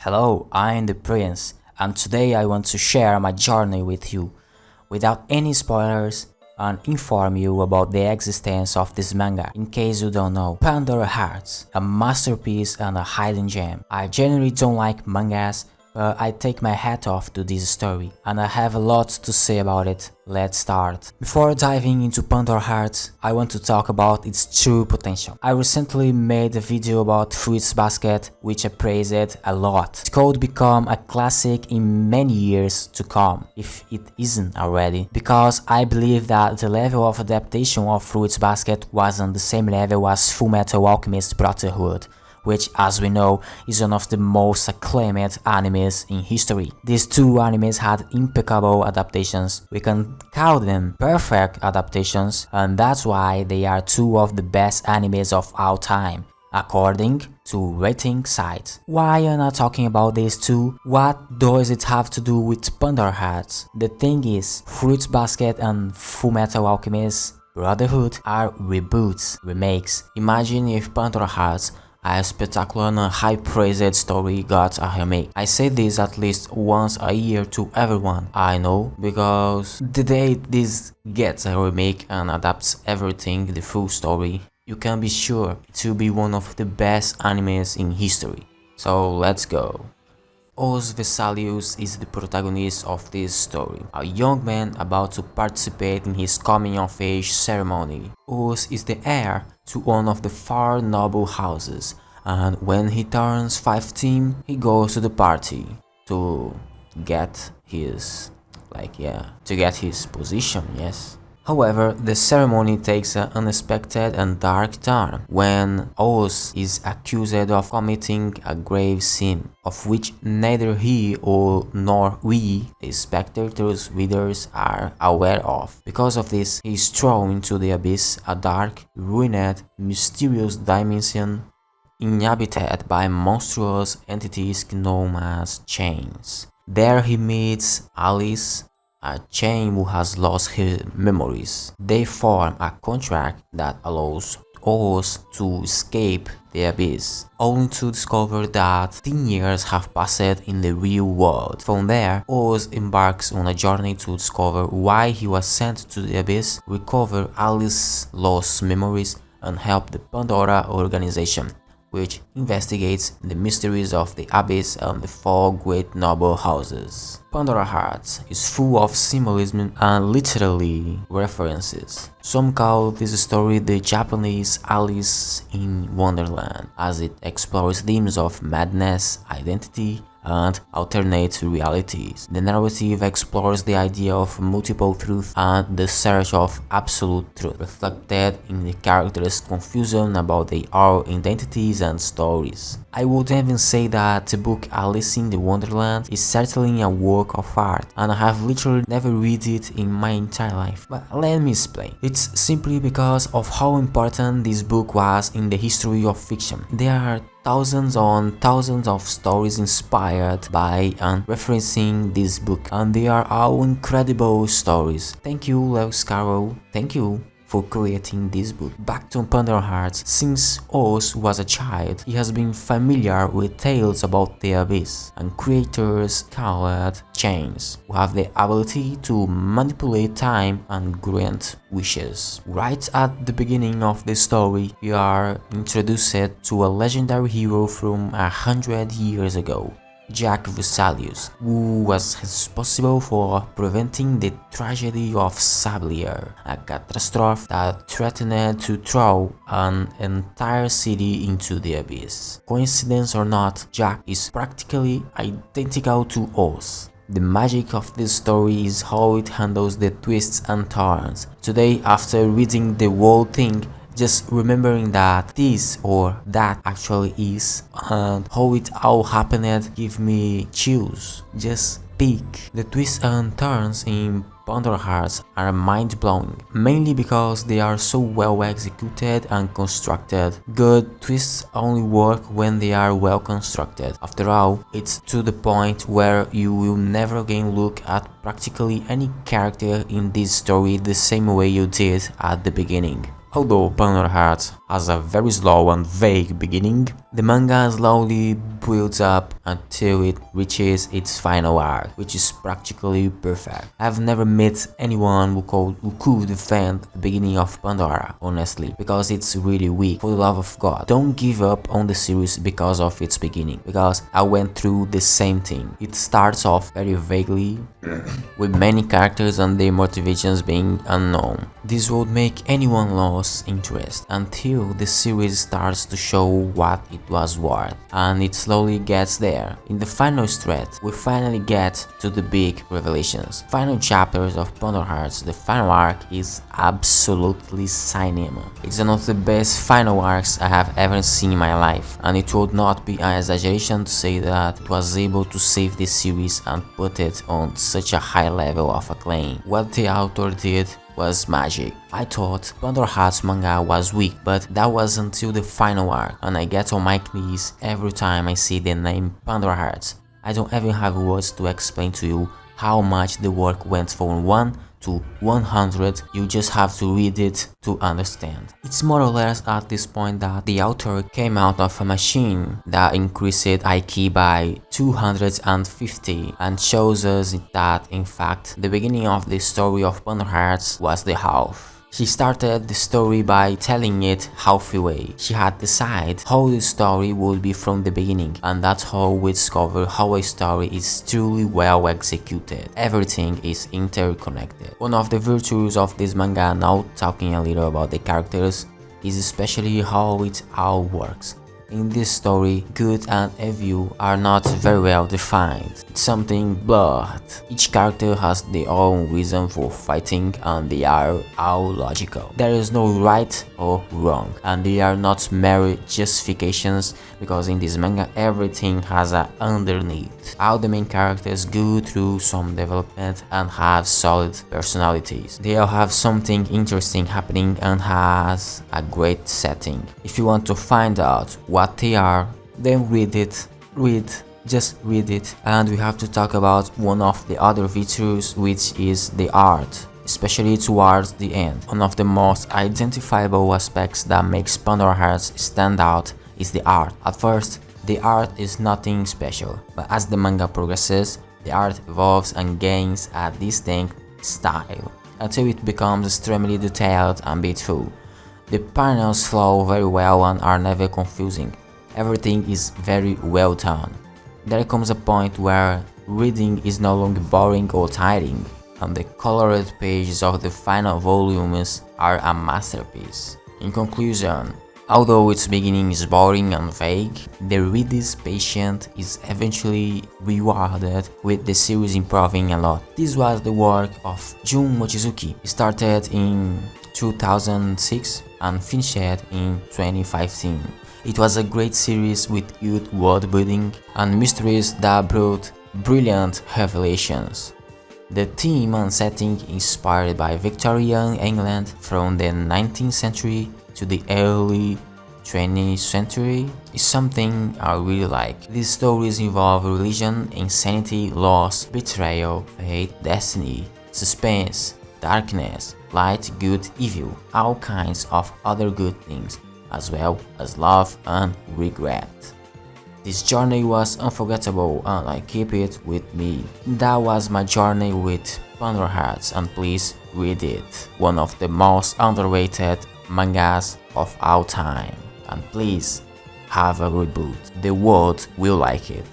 Hello, I'm the Prince, and today I want to share my journey with you, without any spoilers, and inform you about the existence of this manga. In case you don't know, Pandora Hearts, a masterpiece and a hidden gem. I generally don't like mangas, but I take my hat off to this story, and I have a lot to say about it. Let's start. Before diving into Pandora Hearts, I want to talk about its true potential. I recently made a video about Fruits Basket, which I praised it a lot. It could become a classic in many years to come, if it isn't already, because I believe that the level of adaptation of Fruits Basket was on the same level as Fullmetal Alchemist Brotherhood, which, as we know, is one of the most acclaimed animes in history. These two animes had impeccable adaptations. We can call them perfect adaptations, and that's why they are two of the best animes of all time, according to rating sites. Why am I talking about these two? What does it have to do with Pandora Hearts? The thing is, Fruits Basket and Fullmetal Alchemist Brotherhood are reboots, remakes. Imagine if Pandora Hearts, a spectacular and high-praised story, got a remake. I say this at least once a year to everyone I know, because the day this gets a remake and adapts everything, the full story, you can be sure it will be one of the best animes in history. So let's go. Os Vesalius is the protagonist of this story, a young man about to participate in his coming-of-age ceremony. Os is the heir to one of the four noble houses, and when he turns 15, he goes to the party to get his, position, yes. However, the ceremony takes an unexpected and dark turn when Oz is accused of committing a grave sin, of which neither he nor we, the spectators, readers, are aware of. Because of this, he is thrown into the abyss, a dark, ruined, mysterious dimension inhabited by monstrous entities known as chains. There he meets Alice, a chain who has lost her memories. They form a contract that allows Oz to escape the abyss, only to discover that 10 years have passed in the real world. From there, Oz embarks on a journey to discover why he was sent to the abyss, recover Alice's lost memories, and help the Pandora organization, which investigates the mysteries of the abyss and the four great noble houses. Pandora Hearts is full of symbolism and literally references. Some call this story the Japanese Alice in Wonderland, as it explores themes of madness, identity, and alternate realities. The narrative explores the idea of multiple truth and the search of absolute truth, reflected in the characters' confusion about their own identities and stories. I would even say that the book Alice in the Wonderland is certainly a work of art, and I have literally never read it in my entire life. But let me explain. It's simply because of how important this book was in the history of fiction. There are thousands on thousands of stories inspired by and referencing this book, and they are all incredible stories. Thank you, Lewis Carroll. Thank you for creating this book. Back to Pandora Hearts. Since Oz was a child, he has been familiar with tales about the abyss and creatures called chains, who have the ability to manipulate time and grant wishes. Right at the beginning of the story, we are introduced to a legendary hero from 100 years ago, Jack Vesalius, who was responsible for preventing the tragedy of Sablier, a catastrophe that threatened to throw an entire city into the abyss. Coincidence or not, Jack is practically identical to Oz. The magic of this story is how it handles the twists and turns. Today, after reading the whole thing, just remembering that this or that actually is, and how it all happened, give me chills. Just peak. The twists and turns in Pandora Hearts are mind-blowing, mainly because they are so well executed and constructed. Good twists only work when they are well constructed. After all, it's to the point where you will never again look at practically any character in this story the same way you did at the beginning. Although Pandora Hearts has a very slow and vague beginning, the manga slowly builds up until it reaches its final arc, which is practically perfect. I've never met anyone who could defend the beginning of Pandora, honestly, because it's really weak. For the love of God, don't give up on the series because of its beginning, because I went through the same thing. It starts off very vaguely, with many characters and their motivations being unknown. This would make anyone lose interest until the series starts to show what it was worth, and it slowly gets there. In the final stretch, we finally get to the big revelations. Final chapters of Pandora Hearts, the final arc is absolutely cinema. It's one of the best final arcs I have ever seen in my life, and it would not be an exaggeration to say that it was able to save the series and put it on such a high level of acclaim. What the author did was magic. I thought Pandora Hearts manga was weak, but that was until the final arc, and I get on my knees every time I see the name Pandora Hearts. I don't even have words to explain to you how much the work went from 1 to 100, you just have to read it to understand. It's more or less at this point that the author came out of a machine that increased IQ by 250 and shows us that in fact the beginning of the story of Pandora Hearts was the half. She started the story by telling it halfway. She had decided how the story would be from the beginning, and that's how we discover how a story is truly well executed. Everything is interconnected. One of the virtues of this manga, now talking a little about the characters, is especially how it all works. In this story, good and evil are not very well defined. It's something blurred. Each character has their own reason for fighting and they are all logical. There is no right or wrong, and they are not mere justifications, because in this manga everything has a underneath. All the main characters go through some development and have solid personalities. They all have something interesting happening and has a great setting. If you want to find out what they are, then just read it. And we have to talk about one of the other features, which is the art, especially towards the end. One of the most identifiable aspects that makes Pandora Hearts stand out is the art. At first, the art is nothing special, but as the manga progresses, the art evolves and gains a distinct style, until it becomes extremely detailed and beautiful. The panels flow very well and are never confusing. Everything is very well done. There comes a point where reading is no longer boring or tiring, and the colored pages of the final volumes are a masterpiece. In conclusion, although its beginning is boring and vague, the reader's patience is eventually rewarded with the series improving a lot. This was the work of Jun Mochizuki. It started in 2006 and finished in 2015. It was a great series with huge world building and mysteries that brought brilliant revelations. The theme and setting inspired by Victorian England from the 19th century to the early 20th century is something I really like. These stories involve religion, insanity, loss, betrayal, fate, destiny, suspense, darkness, light, good, evil, all kinds of other good things, as well as love and regret. This journey was unforgettable and I keep it with me. That was my journey with Pandora Hearts, and please read it. One of the most underrated mangas of all time. And please have a good boot. The world will like it.